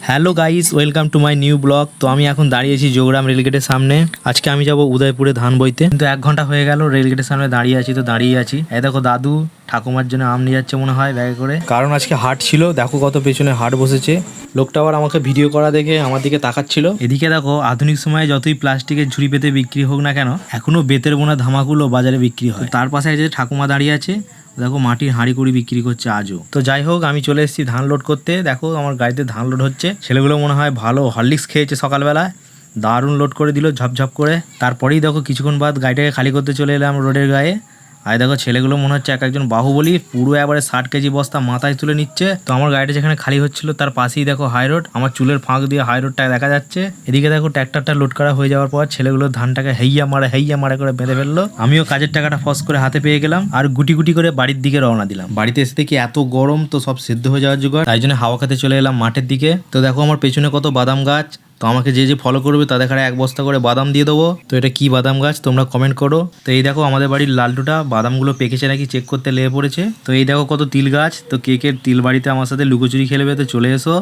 Hello guys, welcome to my new blog. তো আমি এখন দাঁড়িয়েছি যোগরাম রেলগেটের সামনে। আজকে আমি যাব উদয়পুরে ধান বইতে, কিন্তু 1 ঘন্টা হয়ে গেল রেলগেটের সামনে দাঁড়িয়ে আছি। তো দাঁড়িয়ে আছি, এই দেখো দাদু ঠাকুমার জন্য আম নিয়ে যাচ্ছে মনে হয় ব্যাগে করে, কারণ আজকে হাট ছিল। দেখো কত পেছনে হাট বসেছে। লোকটা আবার আমাকে ভিডিও করা দেখে আমার দিকে তাকাচ্ছিল। এদিকে দেখো আধুনিক সময়ে যতই প্লাস্টিকের ঝুড়ি পেতে বিক্রি হোক না কেন, এখনো বেতের বোনা ধামাগুলো বাজারে বিক্রি হয়। তার পাশে যে ঠাকুমা দাঁড়িয়ে আছে, দেখো মাটির হাঁড়ি কুড়ি বিক্রি করছে আজও। তো যাই হোক, আমি চলে এসেছি ধান লোড করতে। দেখো আমার গাড়িতে ধান লোড হচ্ছে। ছেলেগুলো মনে হয় ভালো হরলিক্স খেয়েছে সকালবেলা, দারুণ লোড করে দিল ঝপঝপ করে। তারপরেই দেখো কিছুক্ষণ বাদ গাড়িটাকে খালি করতে চলে এলাম রোডের গায়ে। আর দেখো ছেলেগুলো মনে হচ্ছে এক একজন বাহুবলী, পুরো একবারে 60 কেজি বস্তা মাথায় তুলে নিচ্ছে। তো আমার গাড়িটা যেখানে খালি হচ্ছিল তার পাশেই দেখো হাই রোড, আমার চুলের ফাঁক দিয়ে হাই রোডটা দেখা যাচ্ছে। এদিকে দেখো ট্র্যাক্টরটা লোড করা হয়ে যাওয়ার পর ছেলেগুলো ধানটাকে হেইয়া মারা করে বেঁধে ফেললো। আমিও কাজের টাকাটা ফস করে হাতে পেয়ে গেলাম আর গুটি গুটি করে বাড়ির দিকে রওনা দিলাম। বাড়িতে এসে দেখি এত গরম, তো সব সিদ্ধ হয়ে যাওয়ার জোগাড়, তাই জন্য হাওয়া খেতে চলে এলাম মাঠের দিকে। তো দেখো আমার পেছনে কত বাদাম গাছ। তো আমাকে যে যে ফলো করবে তাদের কাছে 1 বস্তা করে বাদাম দিয়ে দেবো। তো এটা কি বাদাম গাছ তোমরা কমেন্ট করো। তো এই দেখো আমাদের বাড়ির লালটুটা বাদামগুলো পেকেছে নাকি চেক করতে লেগে পড়েছে। তো এই দেখো কত তিল গাছ। তো কে কে তিল বাড়িতে আমার সাথে লুকোচুরি খেলবে তো চলে এসো।